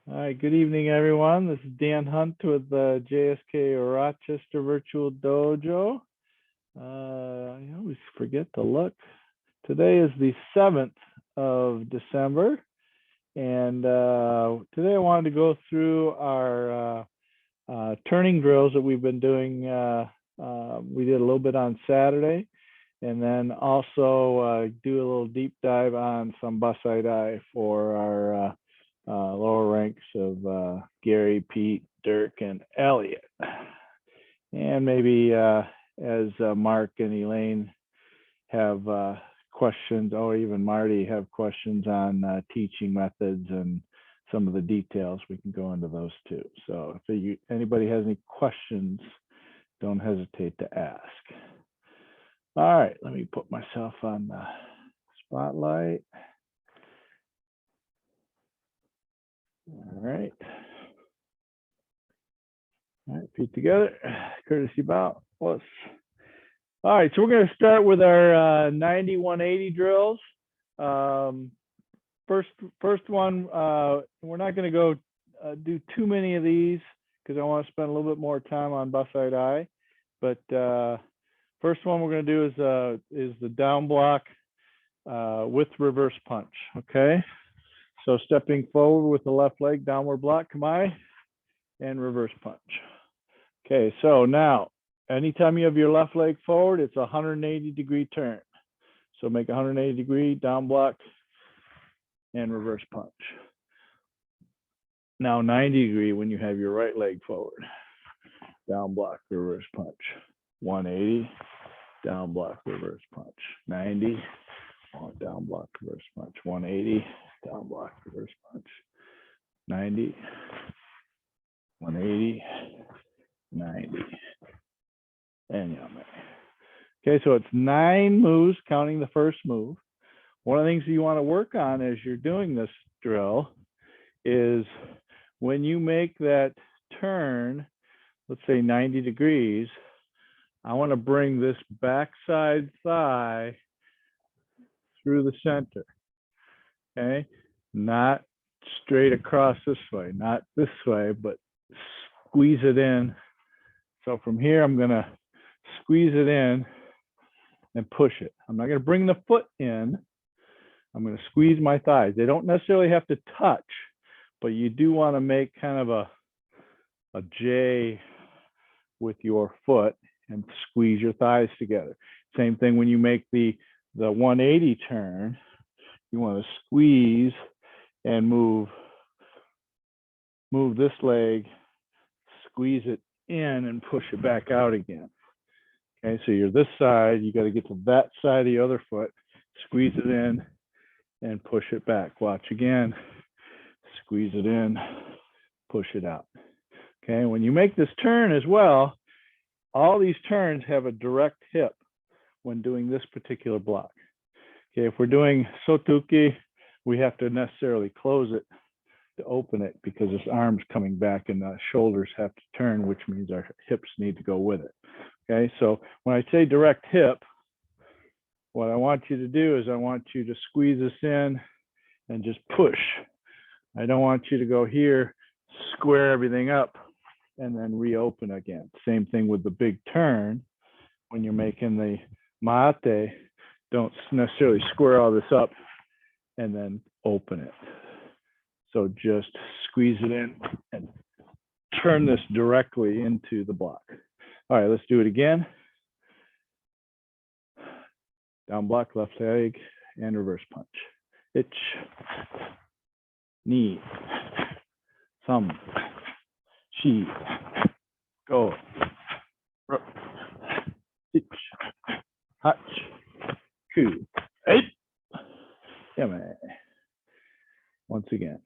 All right, good evening, everyone. This is Dan Hunt with the JSKA Rochester Virtual Dojo. I always forget to look. Today is the 7th of December, and today I wanted to go through our turning drills that we've been doing. We did a little bit on Saturday, and then also do a little deep dive on some Bassai Dai for our lower ranks of Gary, Pete, Dirk, and Elliot. And maybe as Mark and Elaine have questions, or even Marty have questions on teaching methods and some of the details, we can go into those too. So if anybody has any questions, don't hesitate to ask. All right, let me put myself on the spotlight. All right. All right, feet together, courtesy bow. All right, so we're going to start with our 90-180 drills. First one, we're not going to go do too many of these because I want to spend a little bit more time on Bassai Dai. But first one we're going to do is the down block with reverse punch. Okay. So stepping forward with the left leg, downward block, kamae, and reverse punch. Okay, so now, anytime you have your left leg forward, it's a 180-degree turn. So make a 180-degree down block and reverse punch. Now 90-degree when you have your right leg forward. Down block, reverse punch. 180, down block, reverse punch. 90, down block, reverse punch. 180. Down block, reverse punch. 90, 180, 90, and yame. Okay, so it's 9 moves, counting the first move. One of the things you want to work on as you're doing this drill is when you make that turn, let's say 90 degrees, I want to bring this backside thigh through the center. Okay, not straight across this way, not this way, but squeeze it in. So from here, I'm going to squeeze it in and push it. I'm not going to bring the foot in. I'm going to squeeze my thighs. They don't necessarily have to touch, but you do want to make kind of a J with your foot and squeeze your thighs together. Same thing when you make the 180 turn. You want to squeeze and move this leg, squeeze it in and push it back out again. Okay, so you're this side, you got to get to that side of the other foot, squeeze it in and push it back. Watch again, squeeze it in, push it out. Okay, when you make this turn as well, all these turns have a direct hip when doing this particular block. Okay, if we're doing sotuki, we have to necessarily close it to open it because this arm's coming back and the shoulders have to turn, which means our hips need to go with it. Okay, so when I say direct hip, what I want you to do is I want you to squeeze this in and just push. I don't want you to go here, square everything up, and then reopen again. Same thing with the big turn. When you're making the mate, don't necessarily square all this up and then open it. So just squeeze it in and turn this directly into the block. All right, let's do it again. Down block, left leg, and reverse punch. Ich, ni, sam, shi, go, ro, ich, hach, ku, eight, yame. Once again.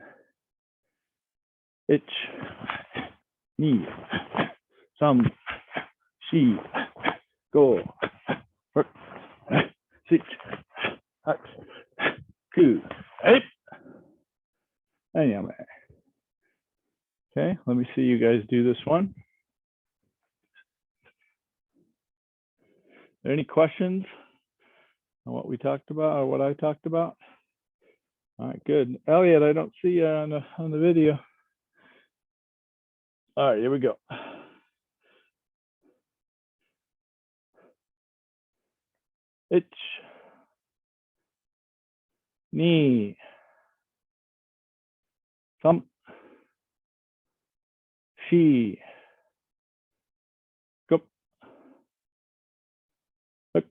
Ich, ni, sam, shi, go, ro, ich, hach, ku, eight, and yame. Okay, let me see you guys do this one. Are there any questions on what we talked about or what I talked about? All right, good. Elliot, I don't see you on the video. All right, here we go. Ich, ni, thump, she, gup, huk,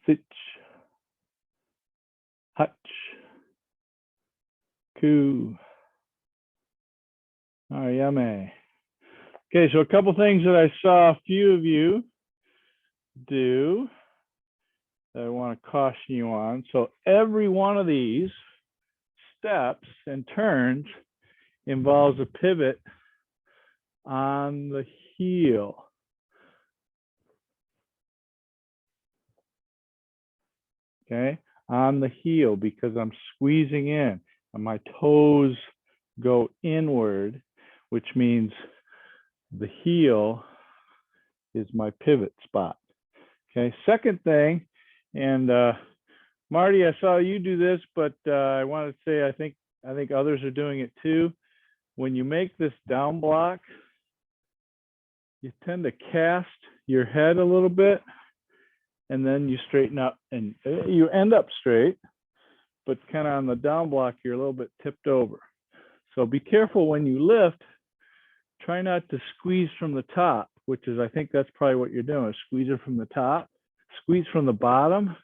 sich, hutch, ku, ayame. Okay, so a couple things that I saw a few of you do that I want to caution you on. So every one of these steps and turns involves a pivot on the heel. Okay, on the heel, because I'm squeezing in and my toes go inward, which means the heel is my pivot spot. Okay, second thing, and Marty, I saw you do this, but I want to say I think others are doing it too. When you make this down block, you tend to cast your head a little bit, and then you straighten up, and you end up straight, but kind of on the down block, you're a little bit tipped over. So be careful when you lift. Try not to squeeze from the top, which is, I think that's probably what you're doing, is squeeze it from the top, squeeze from the bottom,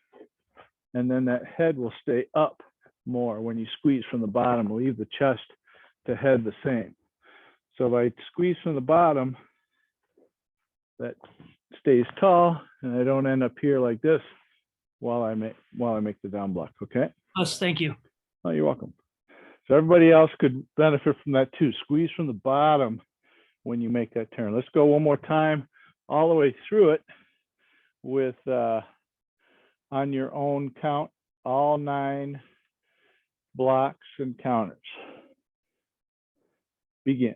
and then that head will stay up more. When you squeeze from the bottom, leave the chest to head the same. So if I squeeze from the bottom, that stays tall, and I don't end up here like this while I make the down block. Okay. Yes, thank you. Oh, you're welcome. So everybody else could benefit from that too. Squeeze from the bottom when you make that turn. Let's go one more time, all the way through it with on your own count, all 9 blocks and counters. Begin.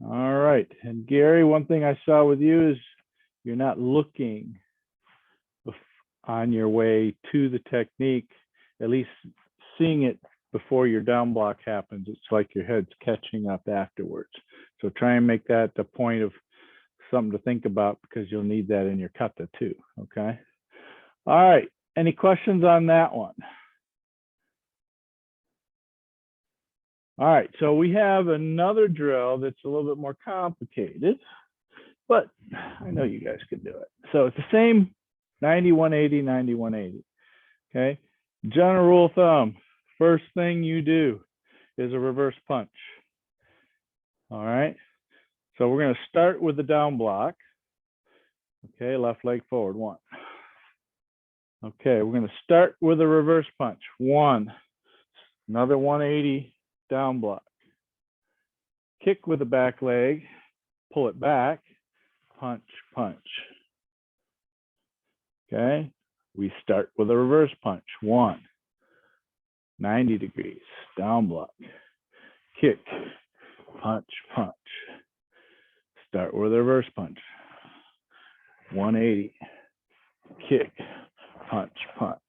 All right, and Gary, one thing I saw with you is you're not looking on your way to the technique, at least seeing it before your down block happens. It's like your head's catching up afterwards. So try and make that the point of something to think about, because you'll need that in your kata too, okay? All right, any questions on that one? All right, so we have another drill that's a little bit more complicated, but I know you guys can do it. So it's the same 90, 180, 90, 180, okay? General rule of thumb, first thing you do is a reverse punch. All right, so we're gonna start with the down block. Okay, left leg forward, 1. Okay, we're gonna start with a reverse punch, 1. Another 180 down block. Kick with the back leg, pull it back, punch, punch. Okay, we start with a reverse punch, 1. 90 degrees, down block. Kick, punch, punch. Start with a reverse punch, 180. Kick, punch, punch.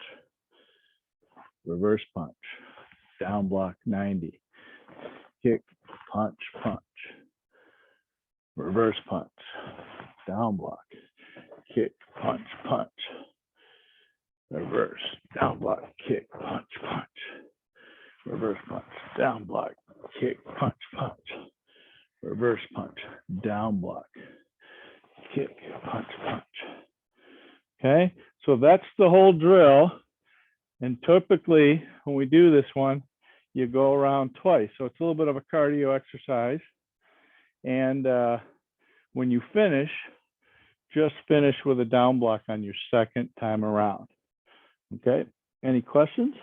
Reverse punch, down block, 90. Kick, punch, punch. Reverse punch, down block. Kick, punch, punch. Reverse, down block, kick, punch, punch. Reverse punch, down block, kick, punch, punch. Reverse punch, down block, kick, punch, punch. Okay, so that's the whole drill. And typically, when we do this one, you go around twice. So it's a little bit of a cardio exercise. And when you finish, just finish with a down block on your second time around. Okay, any questions?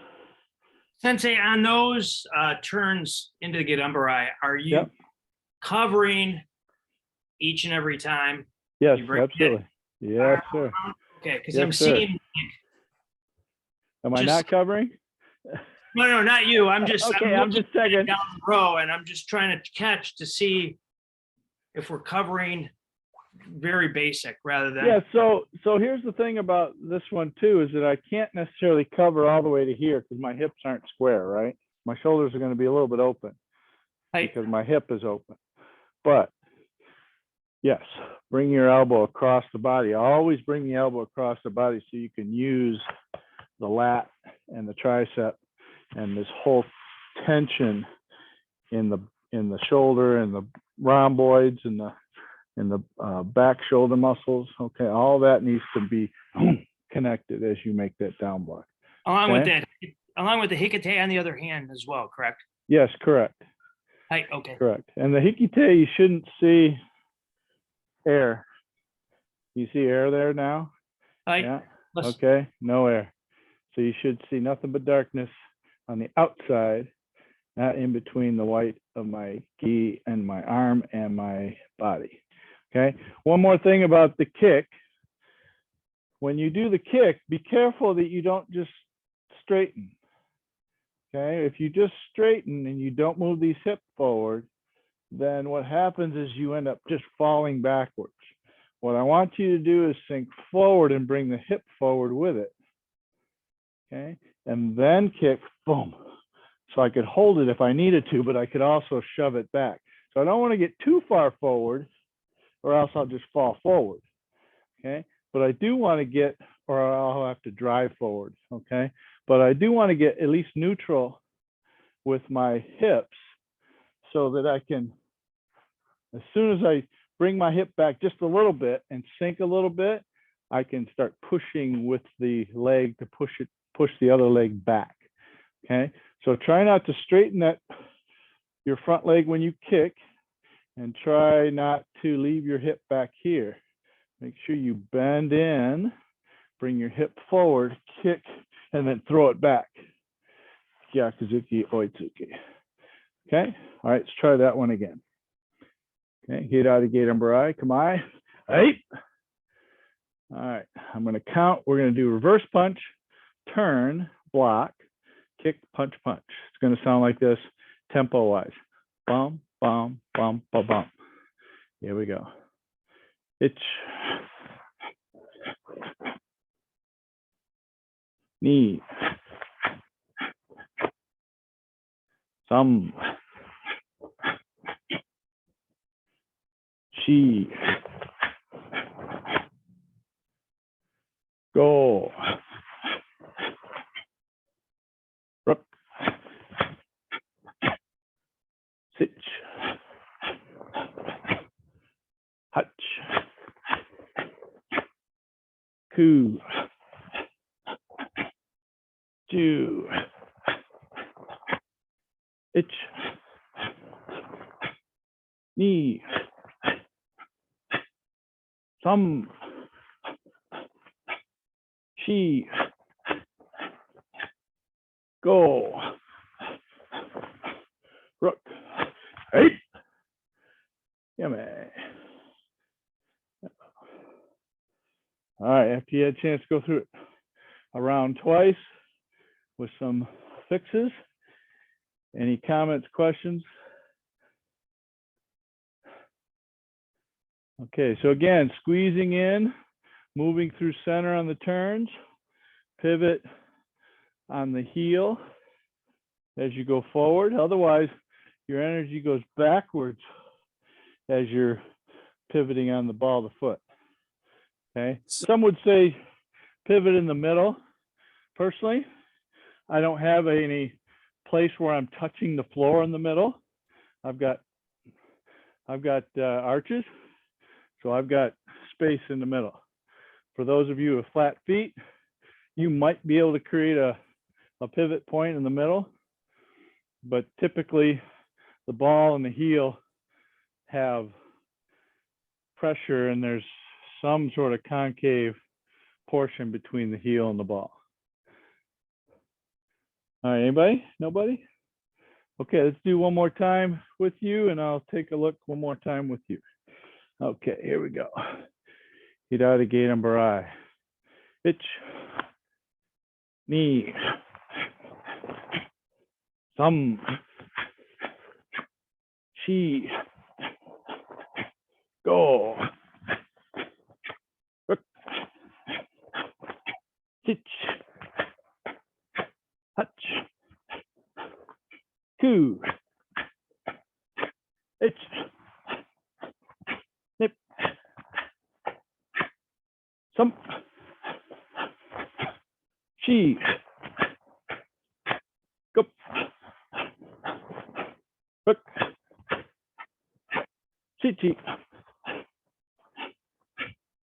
Sensei, on those turns into the Gedambarai, are you covering each and every time? Yes, absolutely. Yes, sir. Okay, because I'm seeing. Am I not covering? No, not you. I'm Okay, I'm just checking. down the row, and I'm just trying to catch to see if we're covering very basic rather than. Yeah, so here's the thing about this one too, is that I can't necessarily cover all the way to here because my hips aren't square, right? My shoulders are going to be a little bit open because my hip is open. But yes, bring your elbow across the body. Always bring the elbow across the body so you can use the lat and the tricep and this whole tension in the shoulder and the rhomboids and the back shoulder muscles. Okay, all that needs to be connected as you make that down block. Along with the hikite on the other hand as well, correct? Yes, correct. Okay. Correct. And the hikite, you shouldn't see air. You see air there now? Yeah. Okay, no air. So you should see nothing but darkness on the outside, not in between the white of my gi and my arm and my body. Okay. One more thing about the kick. When you do the kick, be careful that you don't just straighten. Okay. If you just straighten and you don't move these hips forward, then what happens is you end up just falling backwards. What I want you to do is sink forward and bring the hip forward with it. Okay. And then kick, boom. So I could hold it if I needed to, but I could also shove it back. So I don't want to get too far forward or else I'll just fall forward. Okay. But I do want to get, or I'll have to drive forward. Okay. But I do want to get at least neutral with my hips so that I can, as soon as I bring my hip back just a little bit and sink a little bit, I can start pushing with the leg to push the other leg back. Okay. So try not to straighten your front leg when you kick, and try not to leave your hip back here. Make sure you bend in, bring your hip forward, kick, and then throw it back. Gyakuzuki Oitsuki. Okay. All right. Let's try that one again. Okay. Hirari Gerambarai. Kamae. Right. All right. I'm going to count. We're going to do reverse punch, turn, block, kick, punch, punch. It's going to sound like this tempo wise. Bum, bum, bum, bum, bum. Here we go. Itch. Knee. Thumb. Chi. Go. Rook. Sitch. Hutch. Ku. Ju. Itch. Knee. Thumb. Chi. Go. Rook. Hey. Yummy. All right, after you had a chance to go through it around twice with some fixes, any comments, questions? Okay, so again, squeezing in, moving through center on the turns, pivot on the heel as you go forward. Otherwise, your energy goes backwards as you're pivoting on the ball of the foot. Okay, some would say pivot in the middle. Personally, I don't have any place where I'm touching the floor in the middle. I've got arches, so I've got space in the middle. For those of you with flat feet, you might be able to create a pivot point in the middle, but typically the ball and the heel have pressure and there's some sort of concave portion between the heel and the ball. All right, anybody? Nobody? Okay, let's do one more time with you and I'll take a look one more time with you. Okay, here we go. Hirari Gerambarai. Itch. Knee. Some. Chi. Go. Hook. Sich. Hutch. Coo. Itch. Nip. Some. Chi. Go. Hook. Chichi.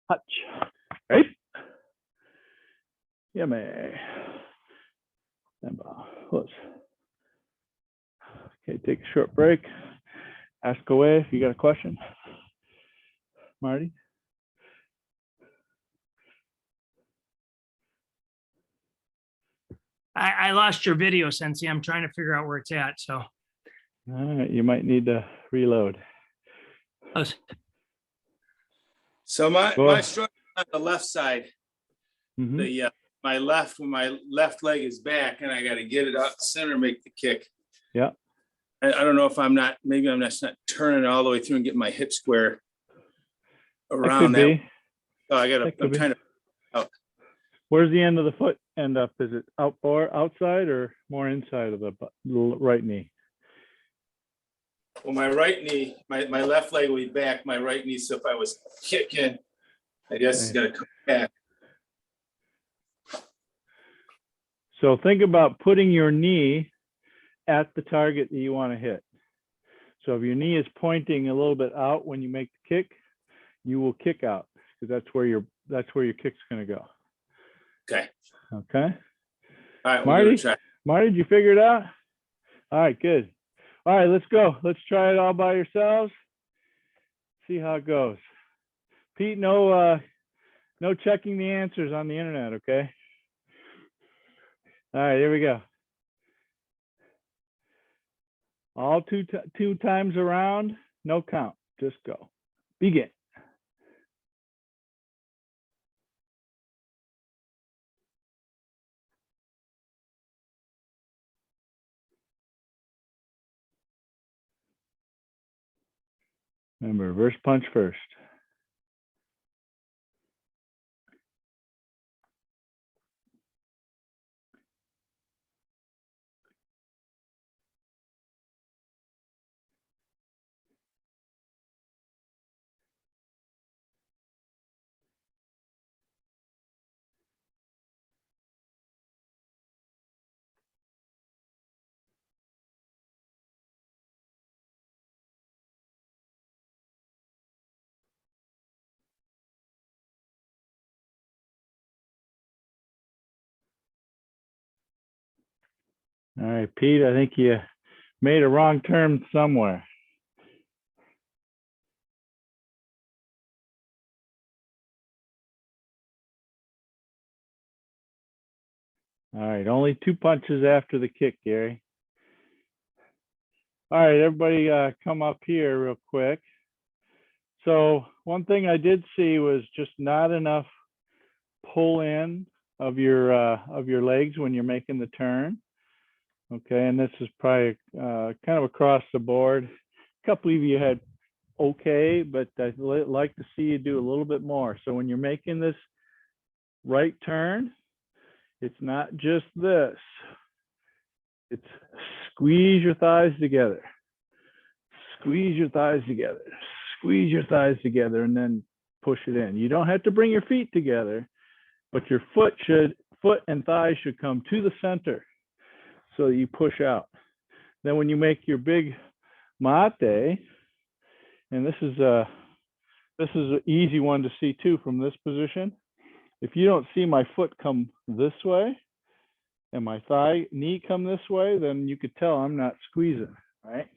Hutch. Right? Yummy. And close. Okay, take a short break. Ask away if you got a question. Marty? I lost your video, Sensei. I'm trying to figure out where it's at. So. All right, you might need to reload. So my struggle on the left side, Mhm. my left leg is back, and I got to get it out center, make the kick. Yeah. I don't know if maybe I'm just not turning all the way through and getting my hip square around that. Be. So I'm trying to. Where's the end of the foot end up? Is it outside or more inside of the right knee? Well, my right knee, my left leg will be back. My right knee. So if I was kicking, I guess it's got to come back. So think about putting your knee at the target that you want to hit. So if your knee is pointing a little bit out when you make the kick, you will kick out because that's where your kick's going to go. Okay. Okay. All right, Marty, did you figure it out? All right, good. All right, let's go. Let's try it all by yourselves. See how it goes. Pete, no checking the answers on the internet, okay? All right, here we go. All two times around, no count, just go. Begin. Remember, reverse punch first. All right, Pete, I think you made a wrong turn somewhere. All right, only 2 punches after the kick, Gary. All right, everybody come up here real quick. So one thing I did see was just not enough pull in of your legs when you're making the turn. Okay, and this is probably kind of across the board. A couple of you had okay, but I'd like to see you do a little bit more. So when you're making this right turn, it's not just this. It's squeeze your thighs together. Squeeze your thighs together. Squeeze your thighs together and then push it in. You don't have to bring your feet together, but your foot and thighs should come to the center so that you push out. Then when you make your big mate, and this is an easy one to see too from this position. If you don't see my foot come this way and my knee come this way, then you could tell I'm not squeezing, right?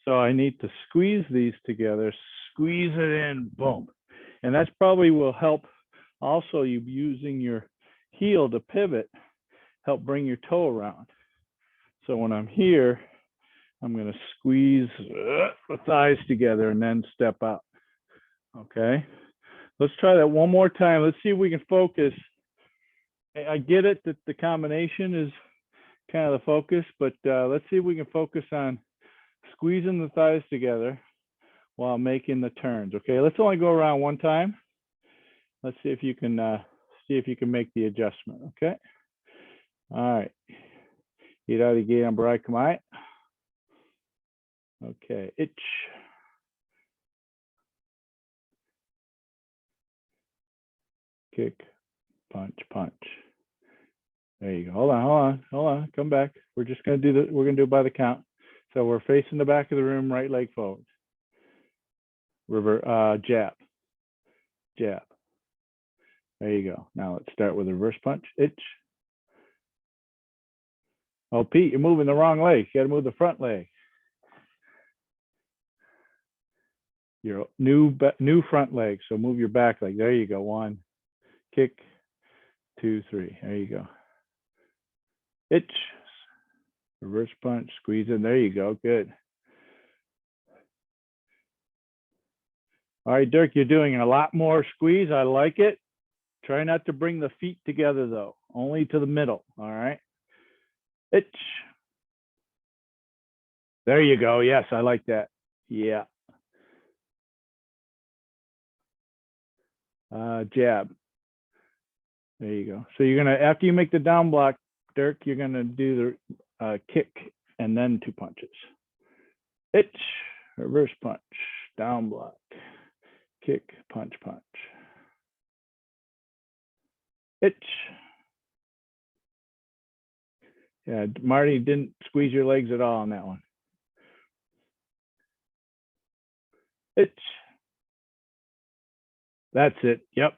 So I need to squeeze these together, squeeze it in, boom. And that's probably will help also you using your heel to pivot, help bring your toe around. So when I'm here, I'm going to squeeze the thighs together and then step out. Okay, let's try that one more time. Let's see if we can focus. I get it that the combination is kind of the focus, but let's see if we can focus on squeezing the thighs together while making the turns. Okay, let's only go around one time. Let's see if you can make the adjustment. Okay. All right. Hirari ge ambarai kamae. Okay. Ich. Kick, punch, punch. There you go. Hold on. Come back. We're just gonna do we're gonna do it by the count. So we're facing the back of the room, right leg forward. Jab. Jab. There you go. Now let's start with a reverse punch. Ich. Oh, Pete, you're moving the wrong leg. You got to move the front leg. Your new front leg. So move your back leg. There you go. 1, kick, 2, 3. There you go. Ich. Reverse punch. Squeeze in. There you go. Good. All right, Dirk, you're doing a lot more squeeze. I like it. Try not to bring the feet together, though. Only to the middle. All right. Ich. There you go. Yes, I like that. Yeah. Jab. There you go. So you're going to, after you make the down block, Dirk, you're going to do the kick and then 2 punches. Ich. Reverse punch. Down block. Kick, punch, punch. Ich. Yeah, Marty didn't squeeze your legs at all on that one. Ich. That's it. Yep.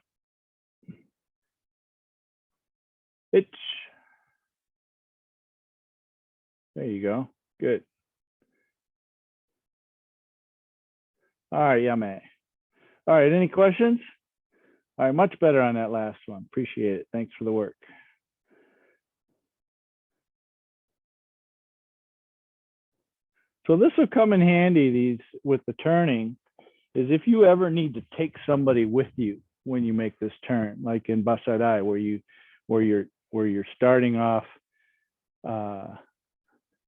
Ich. There you go. Good. All right, yummy. All right, any questions? All right, much better on that last one. Appreciate it. Thanks for the work. So this will come in handy, these with the turning, is if you ever need to take somebody with you when you make this turn, like in Bassai Dai, where you're starting off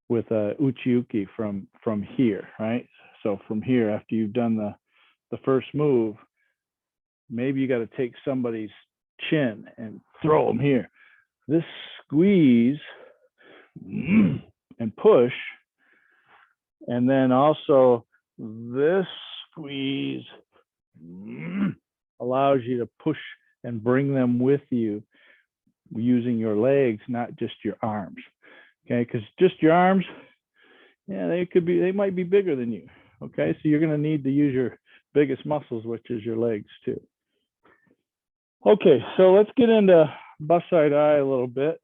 with a uchi-uki from here, right? So from here, after you've done the first move, maybe you got to take somebody's chin and throw them here. This squeeze and push, and then also this squeeze allows you to push and bring them with you using your legs, not just your arms. Okay, because just your arms, yeah, they might be bigger than you. Okay, so you're going to need to use your biggest muscles, which is your legs too. Okay, so let's get into Bassai Dai a little bit.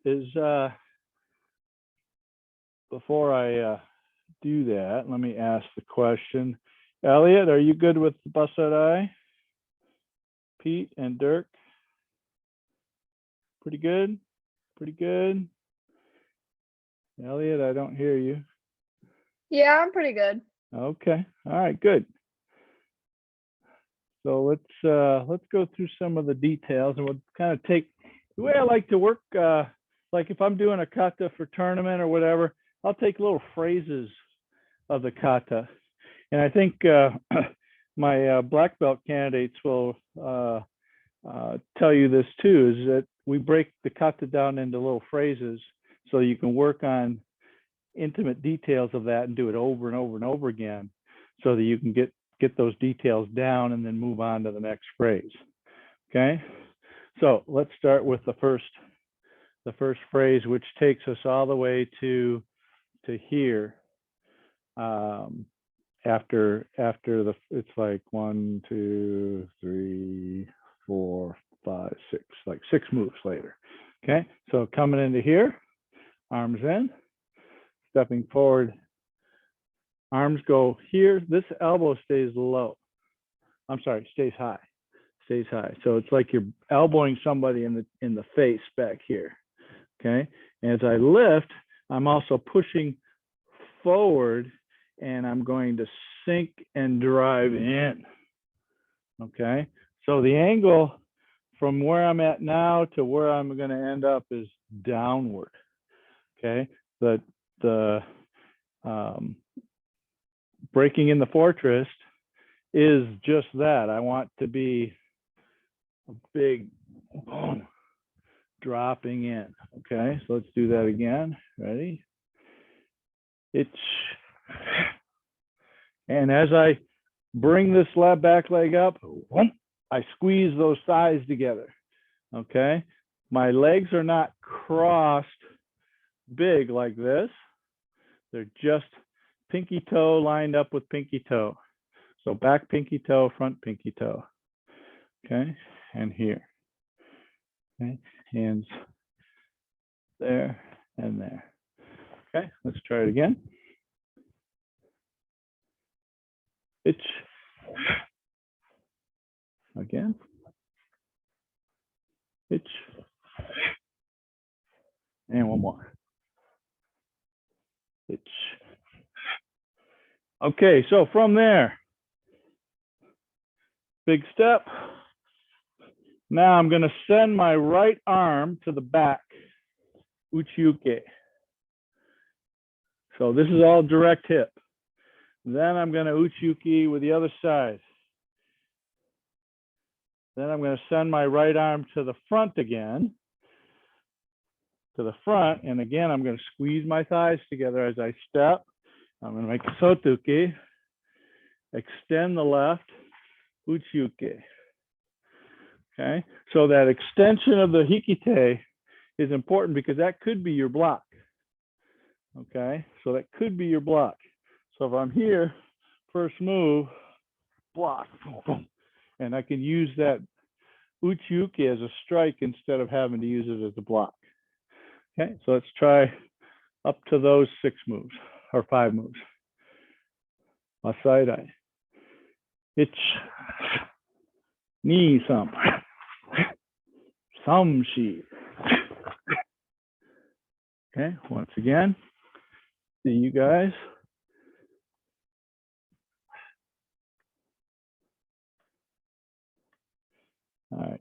Before I do that, let me ask the question. Elliot, are you good with Bassai Dai? Pete and Dirk? Pretty good? Pretty good? Elliot, I don't hear you. Yeah, I'm pretty good. Okay, all right, good. So let's go through some of the details, and we'll kind of take the way I like to work. Like if I'm doing a kata for tournament or whatever, I'll take little phrases of the kata, and I think my black belt candidates will tell you this too. Is that we break the kata down into little phrases so you can work on intimate details of that and do it over and over and over again, so that you can get those details down and then move on to the next phrase. Okay, so let's start with the first phrase, which takes us all the way to here. After it's like 1, 2, 3, 4, 5, 6, like 6 moves later. Okay, so coming into here, arms in, stepping forward, arms go here. This elbow stays low. I'm sorry, stays high. Stays high. So it's like you're elbowing somebody in the face back here. Okay. And as I lift, I'm also pushing forward, and I'm going to sink and drive in. Okay. So the angle from where I'm at now to where I'm going to end up is downward. Okay. the breaking in the fortress is just that. I want to be a big boom, dropping in. Okay, so let's do that again. Ready? And as I bring this back leg up, I squeeze those thighs together. Okay, my legs are not crossed big like this. They're just pinky toe lined up with pinky toe. So back pinky toe, front pinky toe. Okay, and here. Okay, hands there and there. Okay, let's try it again. Again. And one more. Okay, so from there, big step. Now I'm going to send my right arm to the back, uchi-uke. So this is all direct hip. Then I'm going to uchi-uke with the other side. Then I'm going to send my right arm to the front again, and again, I'm going to squeeze my thighs together as I step. I'm going to make a sotuke, extend the left, uchi-uke. Okay, so that extension of the hikite is important because that could be your block. Okay, so that could be your block. So if I'm here, first move, block, boom, boom, and I can use that uchi-uke as a strike instead of having to use it as a block. Okay, so let's try up to those 6 moves or 5 moves. Bassai Dai. Ni sam. Samshi. Okay, once again, see you guys. All right,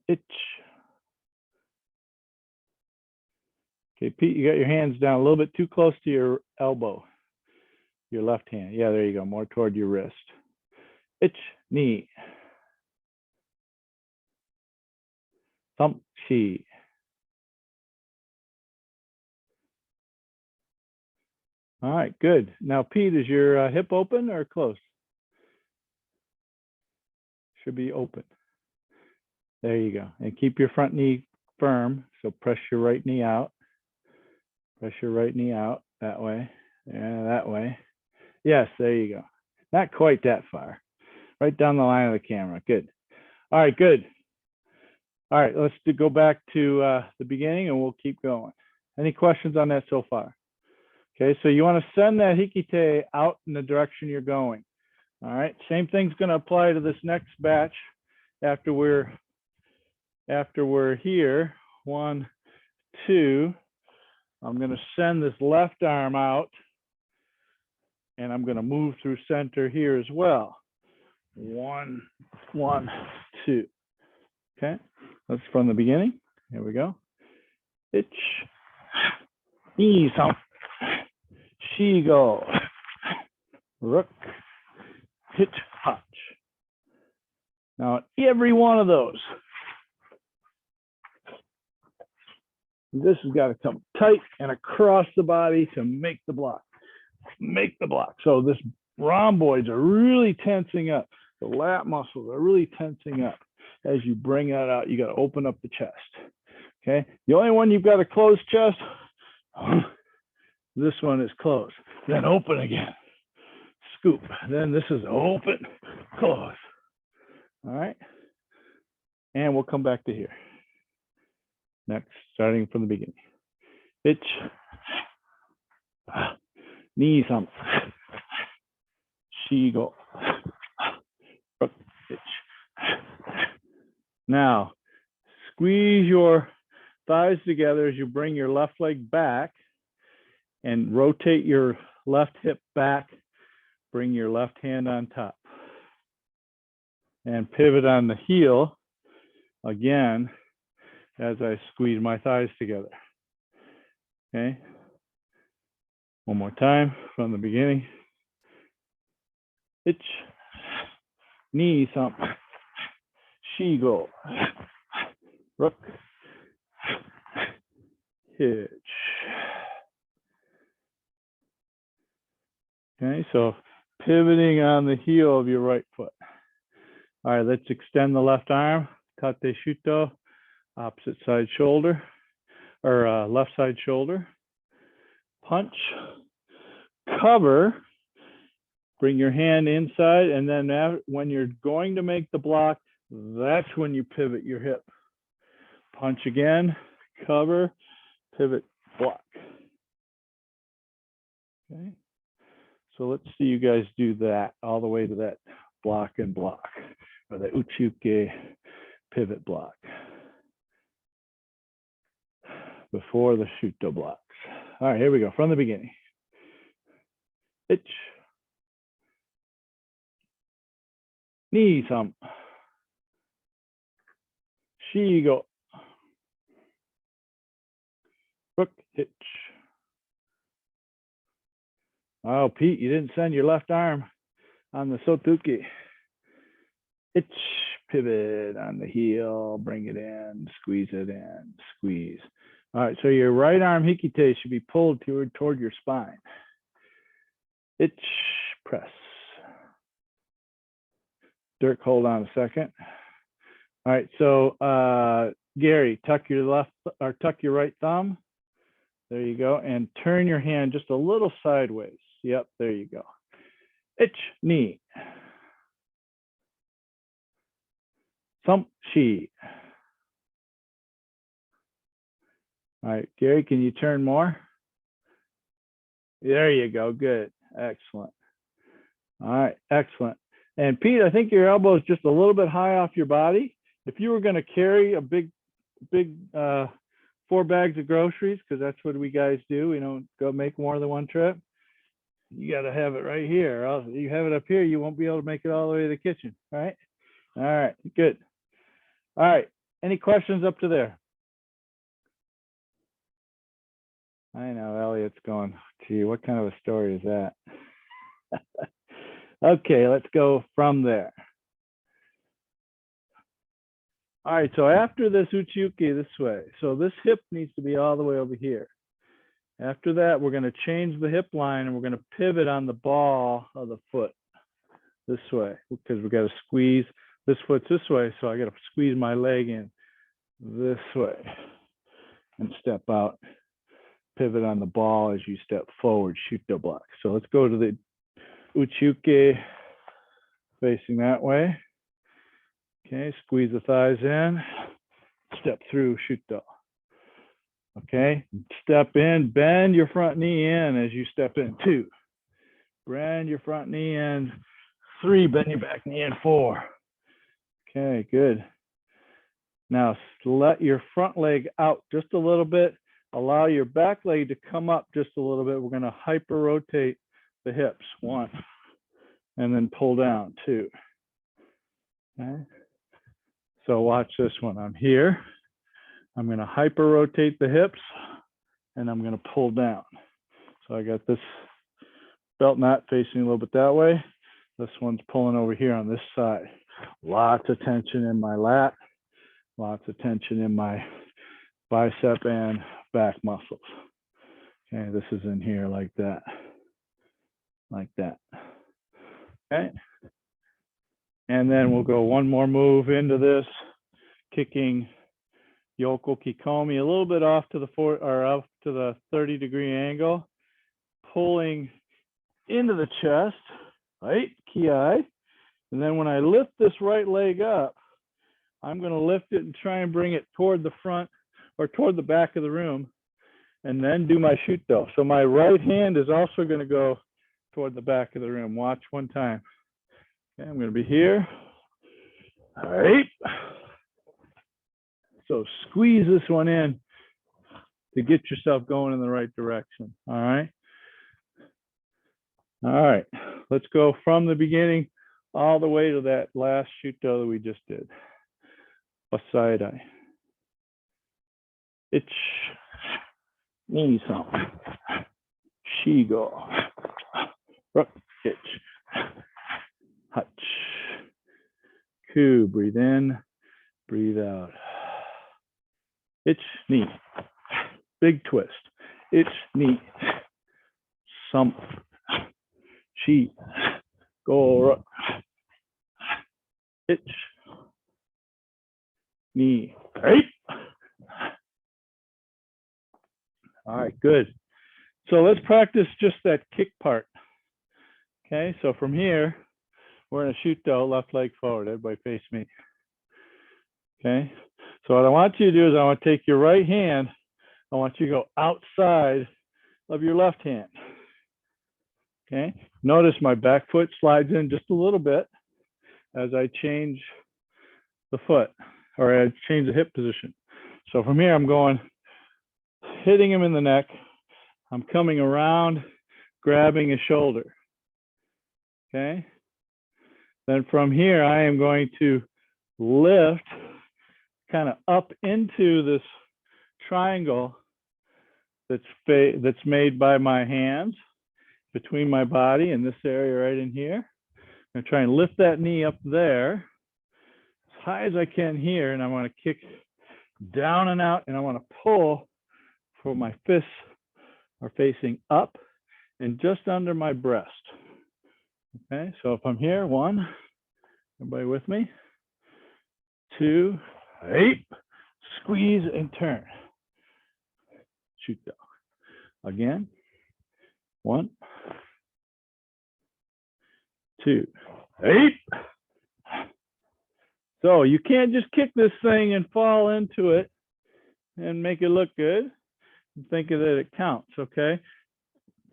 Okay, Pete, you got your hands down a little bit too close to your elbow, your left hand. Yeah, there you go, more toward your wrist. Ni. Samshi. All right, good. Now, Pete, is your hip open or closed? Should be open. There you go. And keep your front knee firm. So press your right knee out. Press your right knee out that way. Yeah, that way. Yes, there you go. Not quite that far. Right down the line of the camera. Good. All right, good. All right, let's go back to the beginning and we'll keep going. Any questions on that so far? Okay, so you want to send that hikite out in the direction you're going. All right, same thing's going to apply to this next batch after we're here. 1, 2. I'm going to send this left arm out and I'm going to move through center here as well. 1, 2. Okay, that's from the beginning. Here we go. Ni-sam. Shigo. Rook. Hach. Now, every one of those, this has got to come tight and across the body to make the block. Make the block. So this rhomboids are really tensing up. The lat muscles are really tensing up. As you bring that out, you got to open up the chest. Okay. The only one you've got a closed chest, this one is closed. Then open again. Scoop. Then this is open, close. All right. And we'll come back to here. Next, starting from the beginning. Ni-sam. Shigo. Now, squeeze your thighs together as you bring your left leg back and rotate your left hip back. Bring your left hand on top. And pivot on the heel again as I squeeze my thighs together. Okay. One more time from the beginning. Ich, knee thump, shigo, rook, hitch. Okay, so pivoting on the heel of your right foot. All right, let's extend the left arm, tate shuto, opposite side shoulder, or left side shoulder. Punch, cover, bring your hand inside, and then when you're going to make the block, that's when you pivot your hip. Punch again, cover, pivot, block. Okay, so let's see you guys do that all the way to that block and block, or the uchuke pivot block before the shuto blocks. All right, here we go from the beginning. Ich, knee thump, shigo, rook hitch. Oh, Pete, you didn't send your left arm on the sotuki. Itch, pivot on the heel, bring it in, squeeze it in, squeeze. All right, so your right arm hikite should be pulled toward your spine. Itch, press. Dirk, hold on a second. All right, so Gary, tuck your right thumb. There you go, and turn your hand just a little sideways. Yep, there you go. Ich, knee. Thump, chi. All right, Gary, can you turn more? There you go, good, excellent. All right, excellent. And Pete, I think your elbow is just a little bit high off your body. If you were gonna carry a big 4 bags of groceries, because that's what we guys do, we don't go make more than one trip. You got to have it right here. Or else you have it up here, you won't be able to make it all the way to the kitchen. All right, good. All right, any questions up to there? I know Elliot's going, gee, what kind of a story is that? Okay, let's go from there. All right, so after this uchiuki this way, so this hip needs to be all the way over here. After that, we're going to change the hip line and we're going to pivot on the ball of the foot this way, because we got to squeeze this foot's this way, so I got to squeeze my leg in this way and step out. Pivot on the ball as you step forward, shuto block. So let's go to the uchiuke facing that way. Okay, squeeze the thighs in, step through, shuto. Okay, step in, bend your front knee in as you step in, 2. Bend your front knee in, 3, bend your back knee in, 4. Okay, good. Now let your front leg out just a little bit. Allow your back leg to come up just a little bit. We're going to hyper rotate the hips, 1, and then pull down, 2. Okay. So watch this one. I'm here. I'm going to hyper rotate the hips and I'm going to pull down. So I got this belt knot facing a little bit that way. This one's pulling over here on this side. Lots of tension in my lat, lots of tension in my bicep and back muscles. Okay, this is in here like that. Like that. Okay. And then we'll go one more move into this, kicking Yoko Kikomi a little bit off to the 30-degree angle, pulling into the chest, right? Ki. And then when I lift this right leg up, I'm going to lift it and try and bring it toward the front or toward the back of the room, and then do my shuto. So my right hand is also going to go toward the back of the room. Watch one time. Okay, I'm going to be here. All right. So squeeze this one in to get yourself going in the right direction. All right. All right. Let's go from the beginning all the way to that last shuto that we just did. Bassai Dai. Ich, knee thump, Shigo. Rook, hitch. Hutch. Ku, breathe in, breathe out. Itch, knee. Big twist. Itch, knee. Sump. Chi. Go, rook. Itch. Knee. Right. All right, good. So let's practice just that kick part. Okay, so from here, we're in a shoot do, left leg forward, everybody face me. Okay, so what I want you to do is I want to take your right hand, I want you to go outside of your left hand. Okay, notice my back foot slides in just a little bit as I change the foot, or I change the hip position. So from here, I'm going, hitting him in the neck. I'm coming around, grabbing his shoulder. Okay. Then from here, I am going to lift kind of up into this triangle that's made by my hands between my body and this area right in here. I'm going to try and lift that knee up there as high as I can here, and I want to kick down and out, and I want to pull for my fists are facing up and just under my breast. Okay, so if I'm here, 1, everybody with me? 2, 8, squeeze and turn. Shoot down. Again. 1, 2, 8. So you can't just kick this thing and fall into it and make it look good. Think that it counts, okay?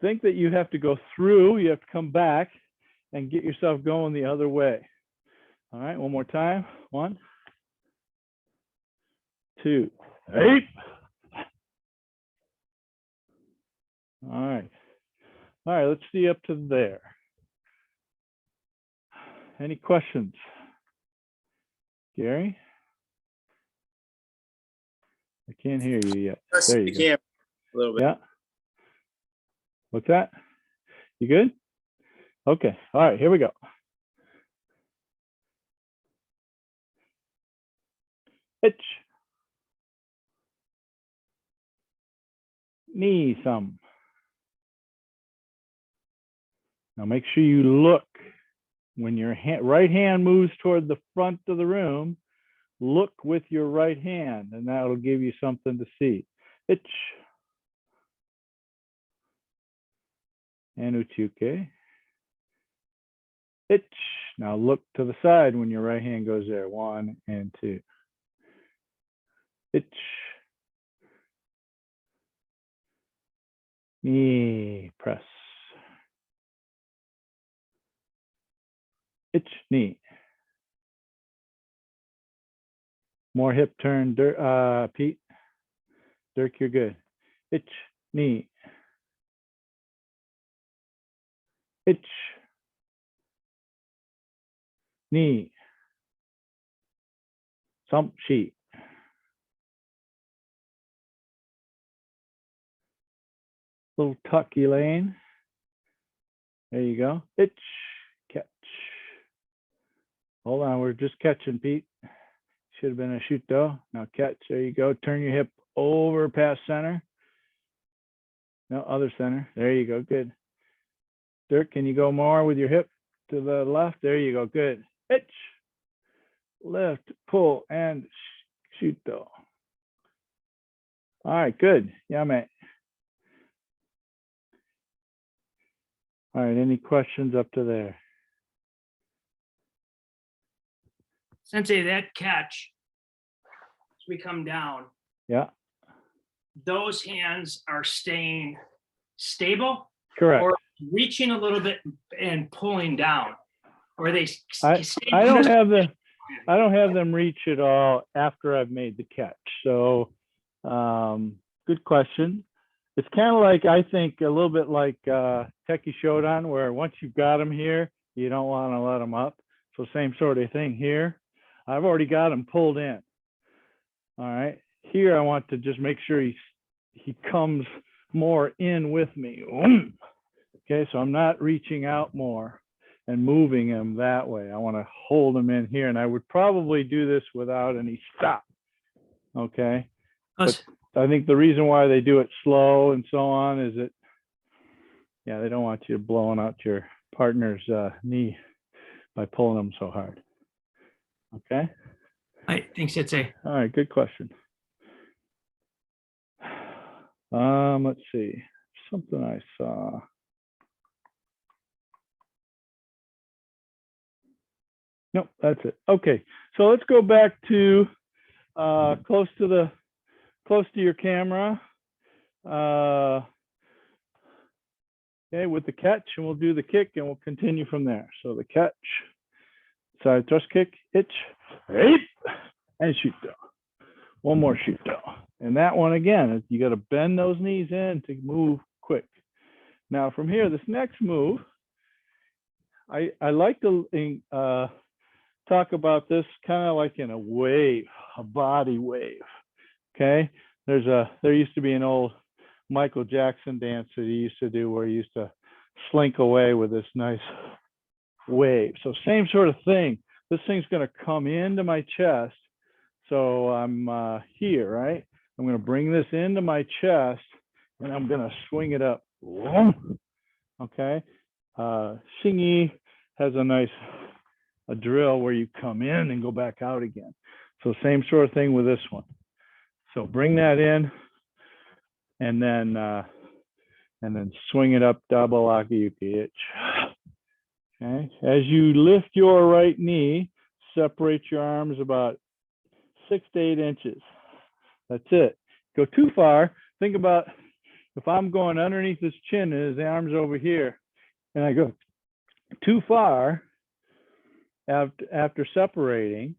Think that you have to go through, you have to come back and get yourself going the other way. All right, one more time. 1, 2, 8. All right. All right, let's see up to there. Any questions? Gary? I can't hear you yet. There you go. A little bit. Yeah. What's that? You good? Okay. All right, here we go. Hitch. Knee thumb. Now make sure you look when your right hand moves toward the front of the room. Look with your right hand, and that'll give you something to see. Hitch. And uchuke. Hitch. Now look to the side when your right hand goes there. 1 and 2. Hitch. Knee press. Hitch, knee. More hip turn, Pete. Dirk, you're good. Hitch, knee. Hitch. Knee. Sump sheet. Little tuck, Elaine. There you go. Hitch. Catch. Hold on, we're just catching, Pete. Should have been a shoot though. Now catch. There you go. Turn your hip over past center. No, other center. There you go. Good. Dirk, can you go more with your hip to the left? There you go. Good. Hitch. Lift, pull, and shoot though. All right, good. Yeah, mate. All right, any questions up to there? Sensei, that catch, as we come down, Yeah. those hands are staying stable? Correct. Or reaching a little bit and pulling down? Or are they I don't have them reach at all after I've made the catch. So good question. It's kind of like, I think, a little bit like Teki Shodan, where once you've got them here, you don't want to let them up. So same sort of thing here. I've already got him pulled in. All right. Here, I want to just make sure he comes more in with me. Okay, so I'm not reaching out more and moving them that way. I want to hold them in here, and I would probably do this without any stop. Okay, but I think the reason why they do it slow and so on is that, yeah, they don't want you blowing out your partner's knee by pulling them so hard. Okay. All right, thanks, Sensei. All right, good question. Let's see, something I saw. Nope, that's it. Okay, so let's go back to close to your camera. Okay, with the catch, and we'll do the kick, and we'll continue from there. So the catch, side thrust kick, itch, and shoot down. One more shoot down. And that one again, you got to bend those knees in to move quick. Now from here, this next move, I like to talk about this kind of like in a wave, a body wave. Okay, there used to be an old Michael Jackson dance that he used to do where he used to slink away with this nice wave. So same sort of thing. This thing's going to come into my chest. So I'm here, right? I'm going to bring this into my chest, and I'm going to swing it up. Okay. Xingyi has a drill where you come in and go back out again. So same sort of thing with this one. So bring that in, and then swing it up, double akiyuki itch. Okay. As you lift your right knee, separate your arms about 6 to 8 inches. That's it. Go too far. Think about if I'm going underneath his chin and his arms over here, and I go too far after separating,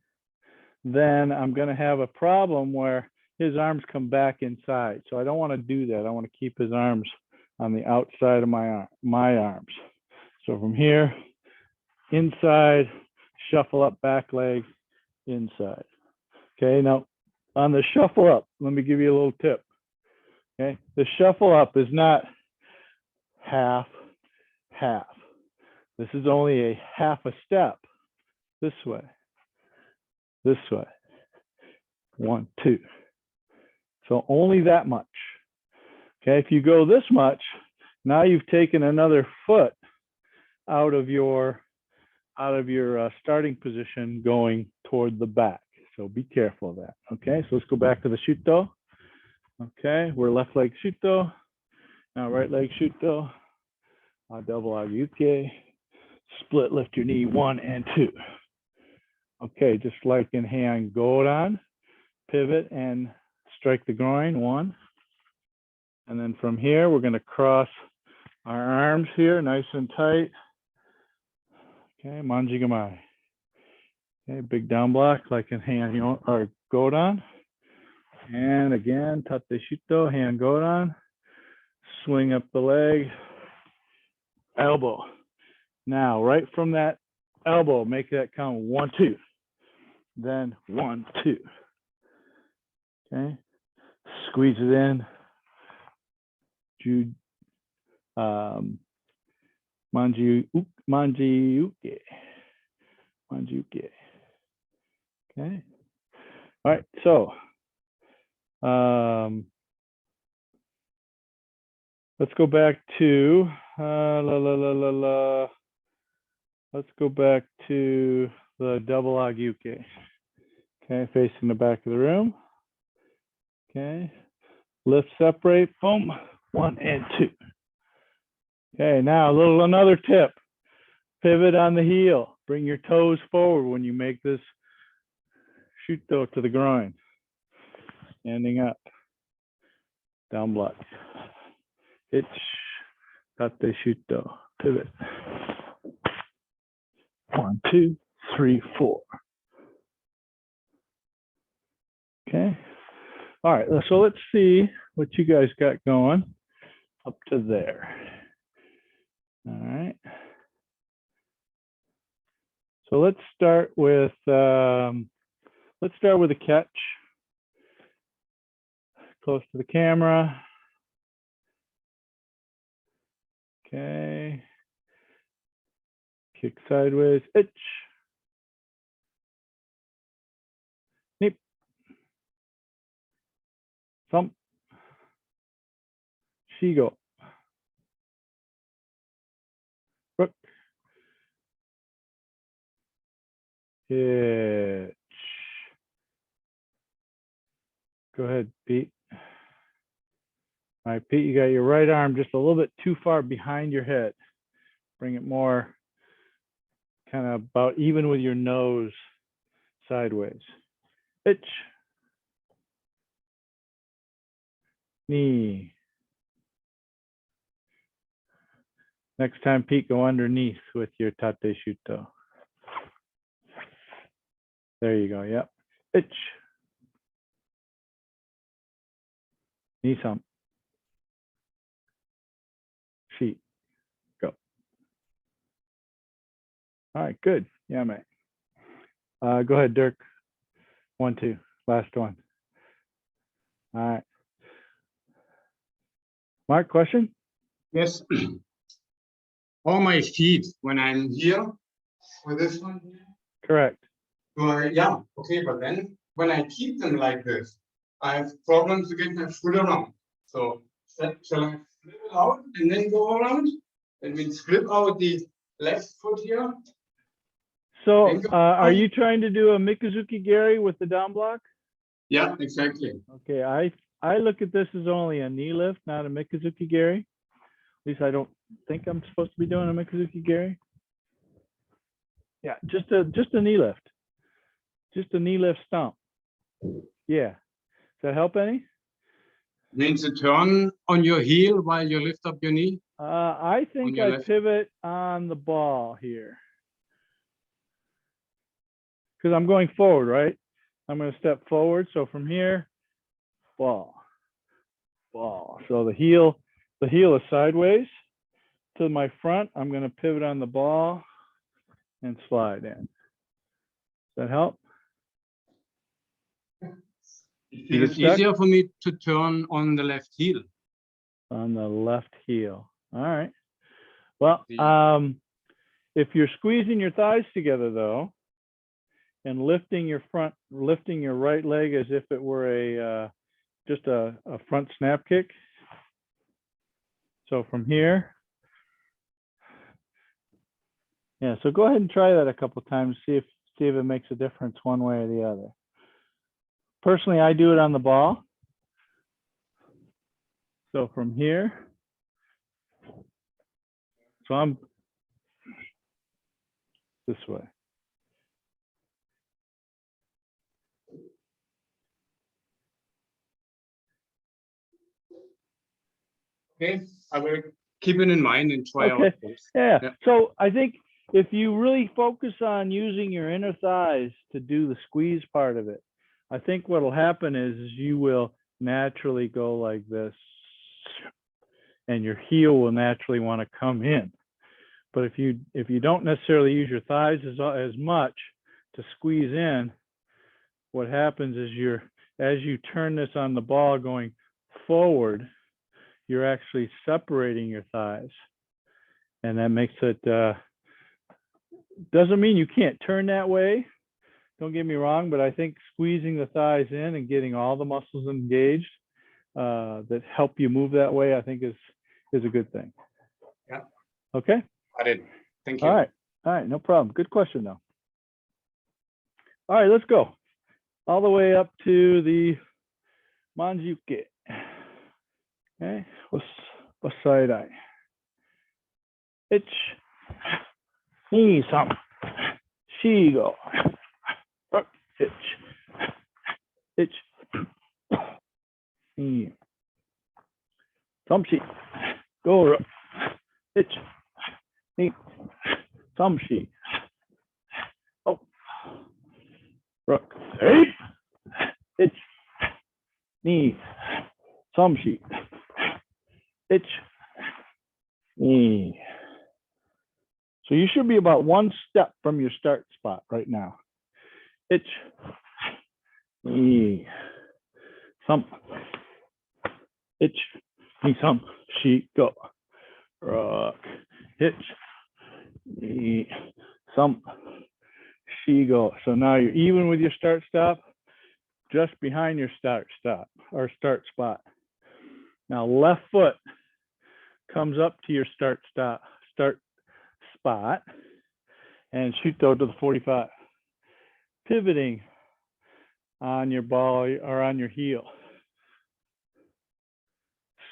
then I'm going to have a problem where his arms come back inside. So I don't want to do that. I want to keep his arms on the outside of my arms. So from here, inside, shuffle up, back leg, inside. Okay, now on the shuffle up, let me give you a little tip. Okay, the shuffle up is not half. This is only a half a step. This way. 1, 2. So only that much. Okay, if you go this much, now you've taken another foot out of your starting position going toward the back. So be careful of that. Okay, so let's go back to the shuto. Okay, we're left leg shuto. Now right leg shuto. Double agiyuki. Split, lift your knee 1 and 2. Okay, just like in hand godan, pivot and strike the groin 1. And then from here, we're going to cross our arms here, nice and tight. Okay, manji gamai. Okay, big down block like in hand or godan. And again, tate shuto, hand godan. Swing up the leg, elbow. Now, right from that elbow, make that count 1, 2. Then 1, 2. Okay, squeeze it in. Manji uke. Okay. All right. So let's go back to let's go back to the double agiyuki. Okay, facing the back of the room. Okay, lift, separate, boom, 1 and 2. Okay, now another tip. Pivot on the heel. Bring your toes forward when you make this shuto to the groin. Standing up. Down block. Itch. Tate shuto. Pivot. 1, 2, 3, 4. Okay. All right, so let's see what you guys got going up to there. All right. So let's start with a catch. Close to the camera. Okay. Kick sideways, itch. Nip. Thump. Shigo. Rook. Hitch. Go ahead, Pete. All right, Pete, you got your right arm just a little bit too far behind your head. Bring it more kind of about even with your nose sideways. Hitch. Knee. Next time, Pete, go underneath with your tate shuto. There you go. Yep. Itch. Knee thump. Sheet. Go. All right. Good. Yeah, mate. Go ahead, Dirk. 1, 2. Last one. All right. Mark, question? Yes. All my feet, when I'm here, with this one here, Correct. yeah, okay, but then when I keep them like this, I have problems to get my foot around. So shall I flip it out and then go around? And we flip out the left foot here. So are you trying to do a Mikazuki Gary with the down block? Yeah, exactly. Okay, I look at this as only a knee lift, not a Mikazuki Gary. At least I don't think I'm supposed to be doing a Mikazuki Gary. Yeah, just a knee lift. Just a knee lift stomp. Yeah. Does that help any? Means a turn on your heel while you lift up your knee. I think your I left. pivot on the ball here. Because I'm going forward, right? I'm going to step forward. So from here, ball, ball. So the heel is sideways to my front. I'm going to pivot on the ball and slide in. Does that help? It's easier for me to turn on the left heel. On the left heel. All right. Well, if you're squeezing your thighs together though, and lifting your right leg as if it were just a front snap kick. So from here, yeah. So go ahead and try that a couple of times. See if it makes a difference one way or the other. Personally, I do it on the ball. So from here, so I'm this way. Okay, I will keep it in mind and try out. Yeah. So I think if you really focus on using your inner thighs to do the squeeze part of it, I think what will happen is you will naturally go like this, and your heel will naturally want to come in. But if you don't necessarily use your thighs as much to squeeze in, what happens is as you turn this on the ball going forward, you're actually separating your thighs, and that makes it doesn't mean you can't turn that way, don't get me wrong, but I think squeezing the thighs in and getting all the muscles engaged that help you move that way, I think is a good thing. Yeah. Okay. Got it. Thank you. All right, no problem. Good question though. All right, let's go all the way up to the Manjuke. Okay, Bassai Dai. Itch, knee, thump, shigo, itch, itch, knee, thump, shi, go, itch, knee, thump, shi, oh, rook, hey, itch, knee, thump, shi, itch, knee. So you should be about one step from your start spot right now. Itch, knee, thump, itch, knee, thump, she, go. rock, hitch, knee, thump, shigo. So now you're even with your start stop, just behind your start stop or start spot. Now left foot comes up to your start spot and shuto to the 45. Pivoting on your ball or on your heel.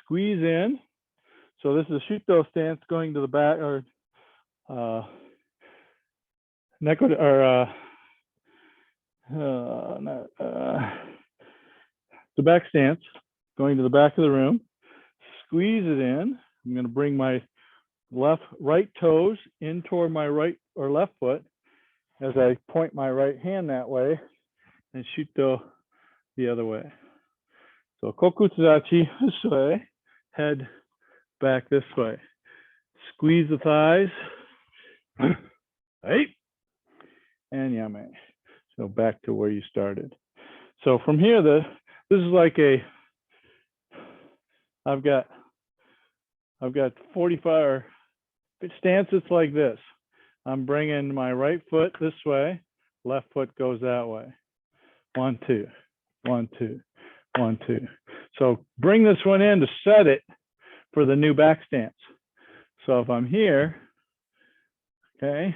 Squeeze in. So this is a shuto stance going to the back or neko or the back stance going to the back of the room. Squeeze it in. I'm going to bring my right toes in toward my right or left foot as I point my right hand that way and shuto the other way. So kokutsudachi this way, head back this way. Squeeze the thighs. Right. And yame. So back to where you started. So from here, this is like I've got 45 stance. It's like this. I'm bringing my right foot this way, left foot goes that way. 1, 2, 1, 2, 1, 2. So bring this one in to set it for the new back stance. So if I'm here, okay,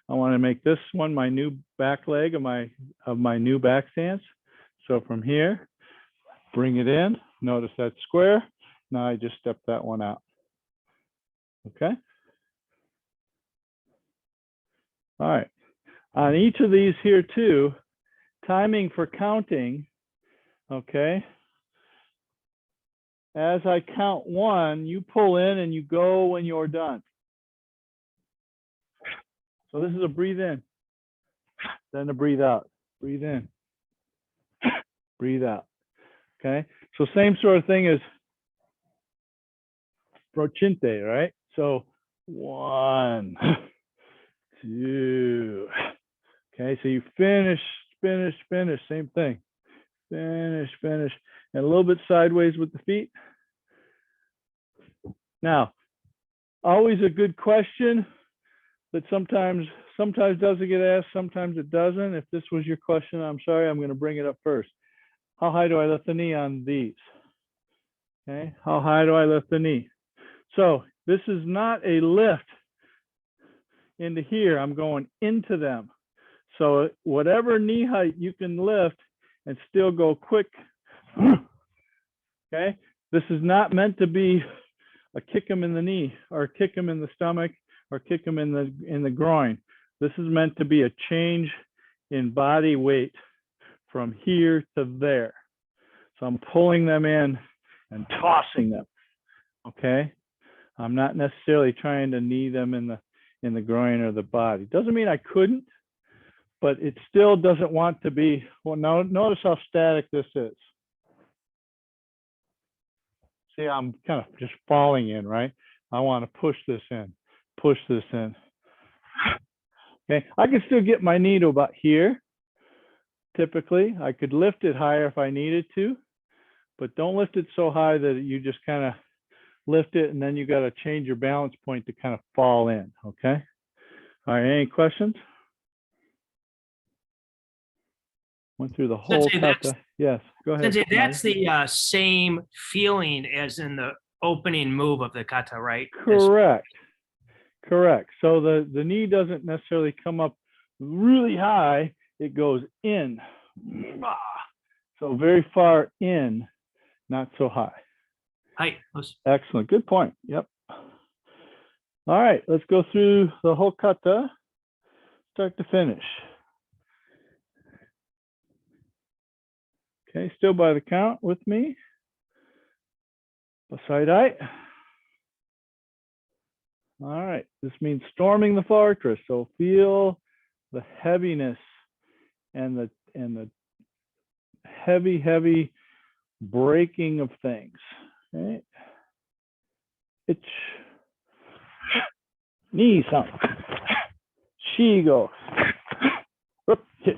I want to make this one my new back leg of my new back stance. So from here, bring it in. Notice that square. Now I just step that one out. Okay. All right. On each of these here too, timing for counting, okay. As I count 1, you pull in and you go when you're done. So this is a breathe in, then a breathe out. Breathe in, breathe out. Okay. So same sort of thing as prochinte, right? So 1, 2. Okay, so you finish, same thing. Finish, and a little bit sideways with the feet. Now, always a good question that sometimes doesn't get asked, sometimes it doesn't. If this was your question, I'm sorry, I'm going to bring it up first. How high do I lift the knee on these? Okay, how high do I lift the knee? So this is not a lift into here, I'm going into them. So whatever knee height you can lift and still go quick. Okay, this is not meant to be a kick them in the knee or kick them in the stomach or kick them in the groin. This is meant to be a change in body weight from here to there. So I'm pulling them in and tossing them. Okay, I'm not necessarily trying to knee them in the groin or the body. Doesn't mean I couldn't, but it still doesn't want to be. Well, now notice how static this is. See, I'm kind of just falling in, right? I want to push this in, push this in. Okay, I can still get my knee to about here. Typically, I could lift it higher if I needed to, but don't lift it so high that you just kind of lift it and then you got to change your balance point to kind of fall in. Okay. All right. Any questions? Went through the whole kata. Yes, go ahead. Sensei, that's the same feeling as in the opening move of the kata, right? Correct. Correct. So the knee doesn't necessarily come up really high. It goes in. So very far in, not so high. Hi. Excellent. Good point. Yep. All right. Let's go through the whole kata, start to finish. Okay, still by the count with me. Bassai Dai. All right, this means storming the fortress. So feel the heaviness and the heavy breaking of things. Okay. It's knee sunk. Shigo. Hitch.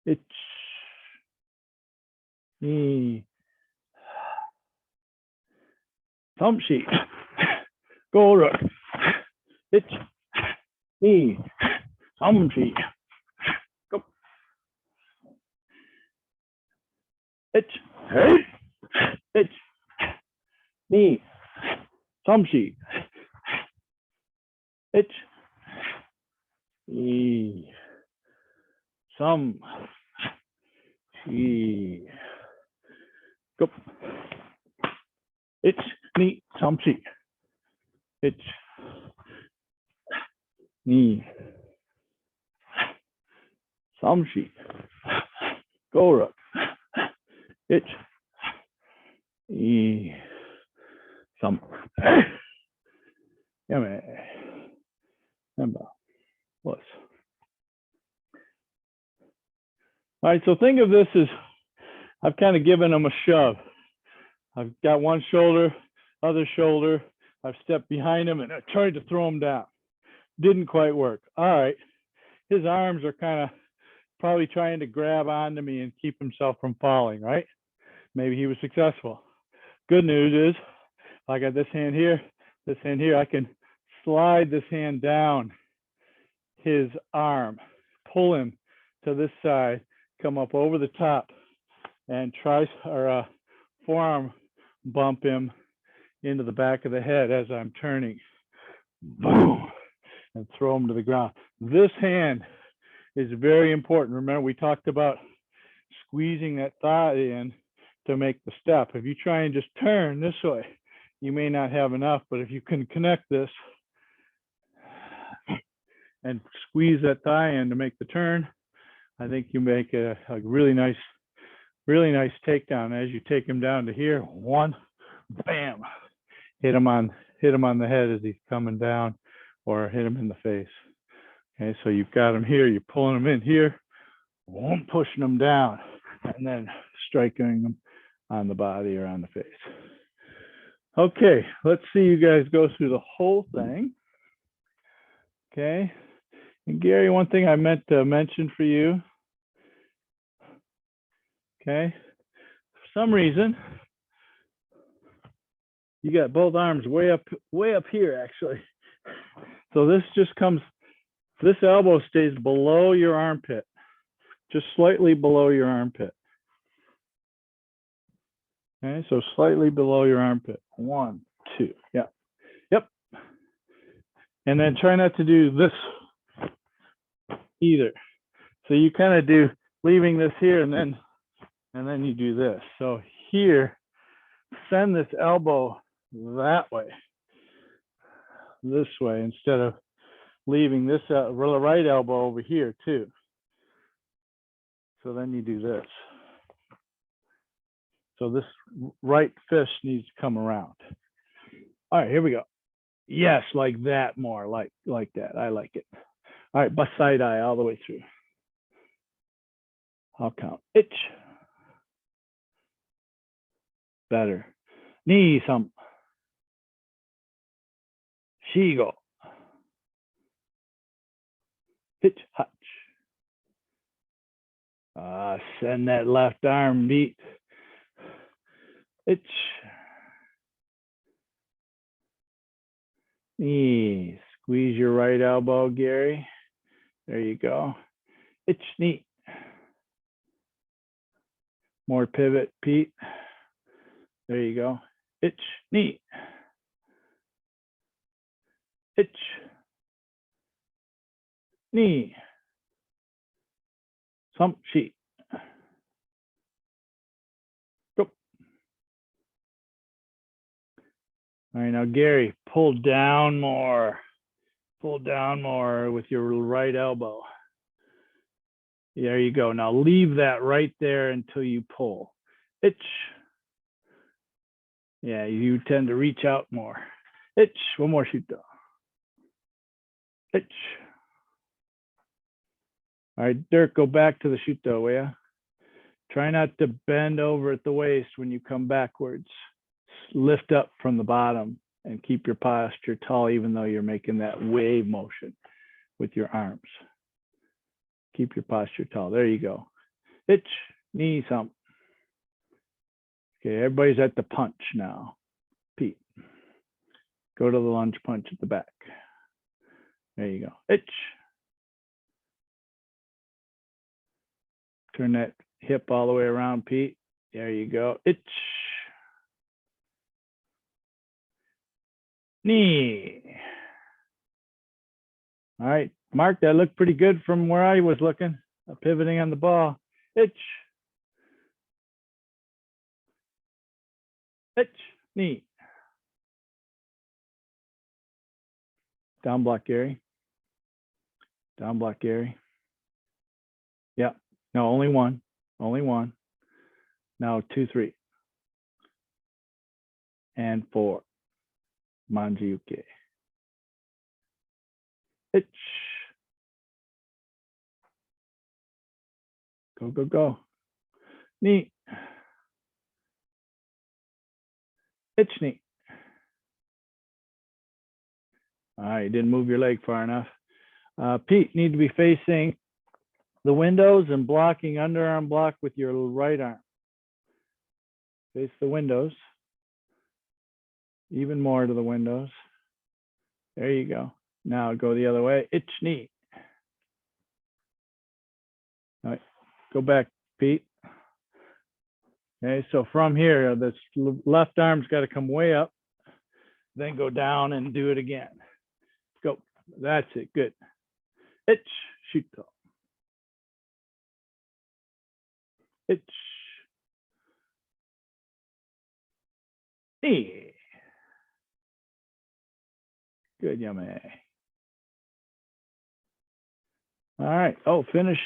It's knee. Some sheet. Go rook. Itch. Knee. Some sheet. Go. Itch. Hey. Itch. Knee. Some sheet. Itch. E. Some. She. Go. Itch. Knee. Some sheet. Itch. Knee. Some sheet. Go rook. Itch. E. Some. Yummy. Plus. All right, so think of this as I've kind of given him a shove. I've got one shoulder, other shoulder. I've stepped behind him and I tried to throw him down. Didn't quite work. All right. His arms are kind of probably trying to grab onto me and keep himself from falling, right? Maybe he was successful. Good news is I got this hand here, I can slide this hand down his arm, pull him to this side, come up over the top and try or forearm bump him into the back of the head as I'm turning. Boom, and throw him to the ground. This hand is very important. Remember, we talked about squeezing that thigh in to make the step. If you try and just turn this way, you may not have enough, but if you can connect this and squeeze that thigh in to make the turn, I think you make a really nice takedown. As you take him down to here, one, bam, hit him on the head as he's coming down, or hit him in the face. Okay, so you've got him here, you're pulling him in here, pushing him down, and then striking him on the body or on the face. Okay, let's see you guys go through the whole thing. Okay, and Gary, one thing I meant to mention for you. Okay, for some reason, you got both arms way up here actually. So this just comes, this elbow stays below your armpit, just slightly below your armpit. Okay, so slightly below your armpit. 1, 2, yeah, yep. And then try not to do this either. So you kind of do leaving this here and then you do this. So here, send this elbow that way, this way, instead of leaving this right elbow over here too. So then you do this. So this right fist needs to come around. All right, here we go. Yes, like that more, like that. I like it. All right, Bassai Dai all the way through. I'll count. Itch. Better. Knee some. Shigo. Hitch, hutch. Send that left arm beat. Itch. Knee. Squeeze your right elbow, Gary. There you go. Itch, knee. More pivot, Pete. There you go. Itch, knee. Itch. Knee. Some sheet. Go. All right, now Gary, pull down more. Pull down more with your right elbow. There you go. Now leave that right there until you pull. Itch. Yeah, you tend to reach out more. Itch. One more shoot though. Itch. All right, Dirk, go back to the shoot though, will ya? Try not to bend over at the waist when you come backwards. Lift up from the bottom and keep your posture tall, even though you're making that wave motion with your arms. Keep your posture tall. There you go. Itch, knee, thump. Okay, everybody's at the punch now. Pete. Go to the lunge punch at the back. There you go. Itch. Turn that hip all the way around, Pete. There you go. Itch. Knee. All right, Mark, that looked pretty good from where I was looking. Pivoting on the ball. Itch. Itch. Knee. Down block, Gary. Down block, Gary. Yeah. No, only one. Only one. Now 2, 3. And 4. Manjiuke. Itch. Go, go, go. Knee. Itch knee. All right, you didn't move your leg far enough. Pete, need to be facing the windows and blocking underarm block with your right arm. Face the windows. Even more to the windows. There you go. Now go the other way. Itch knee. All right, go back, Pete. Okay, so from here, this left arm's got to come way up, then go down and do it again. Go. That's it. Good. Itch. Shoot. Itch. Knee. Good, Yummy. All right. Oh, finish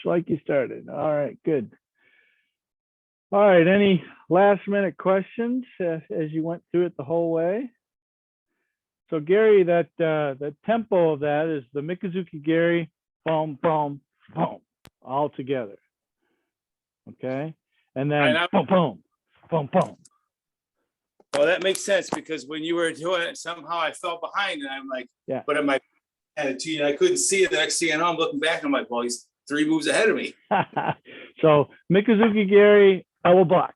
like you started. All right, good. All right, any last minute questions as you went through it the whole way? So Gary, that the tempo of that is the Mikazuki Gary, boom, boom, boom, all together. Okay, and then boom, boom, boom, boom. Well, that makes sense because when you were doing it, somehow I fell behind, and I'm like, yeah. But in my attitude, I couldn't see it. The next thing I know, I'm looking back, and I'm like, well, he's 3 moves ahead of me. So Mikazuki Gary, elbow block,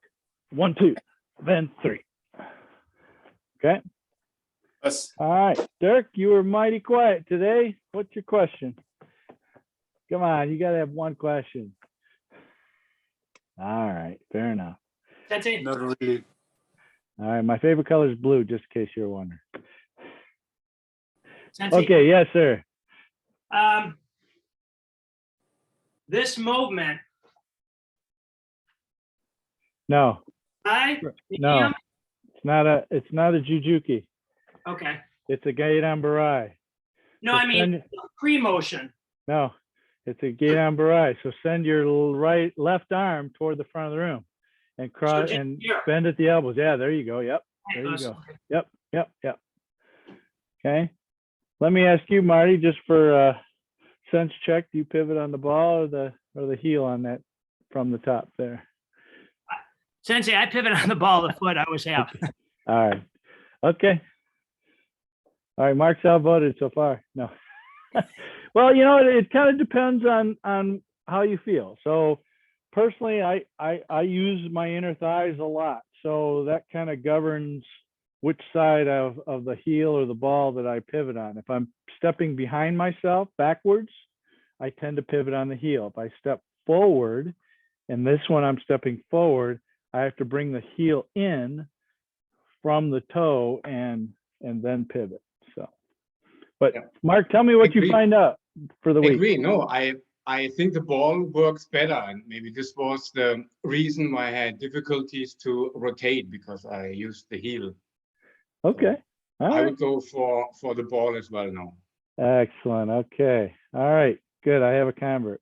1, 2, then 3. Okay. Yes. All right, Dirk, you were mighty quiet today. What's your question? Come on, you got to have one question. All right, fair enough. Sensei, Not really. All right, my favorite color is blue, just in case you're wondering. Sensei, Okay, yes, sir. this movement, No, I no, it's not a Jujuki. Okay. It's a Gaidan Barai. No, So I mean pre-motion. No, it's a Gaidan Barai. So send your left arm toward the front of the room and cross and here. bend at the elbows. Yeah, there you go. Yep, there you go. Okay. Yep. Okay. Let me ask you, Marty, just for sense check, do you pivot on the ball or the heel on that from the top there? Sensei, I pivot on the ball of the foot. I was happy. All right. Okay. All right, Mark's outvoted so far. No. Well, you know, it kind of depends on how you feel. So personally, I use my inner thighs a lot. So that kind of governs which side of the heel or the ball that I pivot on. If I'm stepping behind myself backwards, I tend to pivot on the heel. If I step forward, and this one I'm stepping forward, I have to bring the heel in from the toe and then pivot. So, but Yeah. Mark, tell me what you Agree. find out for the week. Agree. No, I think the ball works better, and maybe this was the reason why I had difficulties to rotate because I used the heel. Okay. All I right. would go for the ball as well now. Excellent. Okay. All right. Good. I have a convert.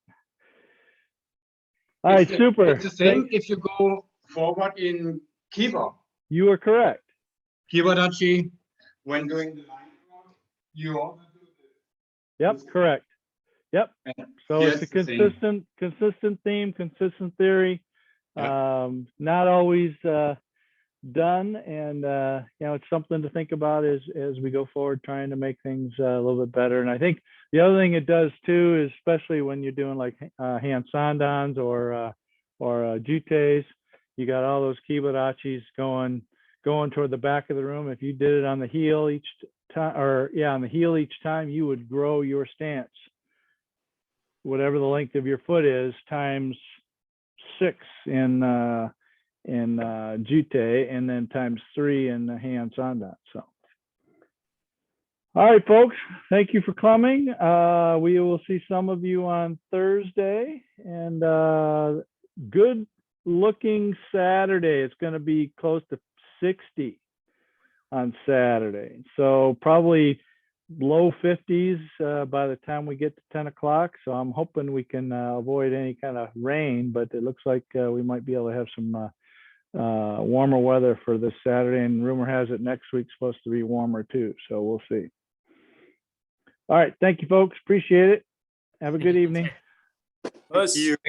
All right. Super. It's the same if you go forward in Kiva. You are correct. Kibadachi, when doing the line draw, you also do this. Yep. Correct. Yep. So Yes, it's a the consistent theme, consistent theory. Yeah. Not always done, and you know, it's something to think about as we go forward, trying to make things a little bit better. And I think the other thing it does too is, especially when you're doing like hand sandans or jutes, you got all those kibarachis going going toward the back of the room. If you did it on the heel each time, or yeah, on the heel each time, you would grow your stance, whatever the length of your foot is, times 6 in Jute, and then times 3 in the hand sandan. So, all right, folks, thank you for coming. We will see some of you on Thursday, and good looking Saturday. It's going to be close to 60 on Saturday. So probably low 50s by the time we get to 10 o'clock. So I'm hoping we can avoid any kind of rain, but it looks like we might be able to have some warmer weather for this Saturday. And rumor has it next week's supposed to be warmer too. So we'll see. All right. Thank you, folks. Appreciate it. Have a good evening. Us.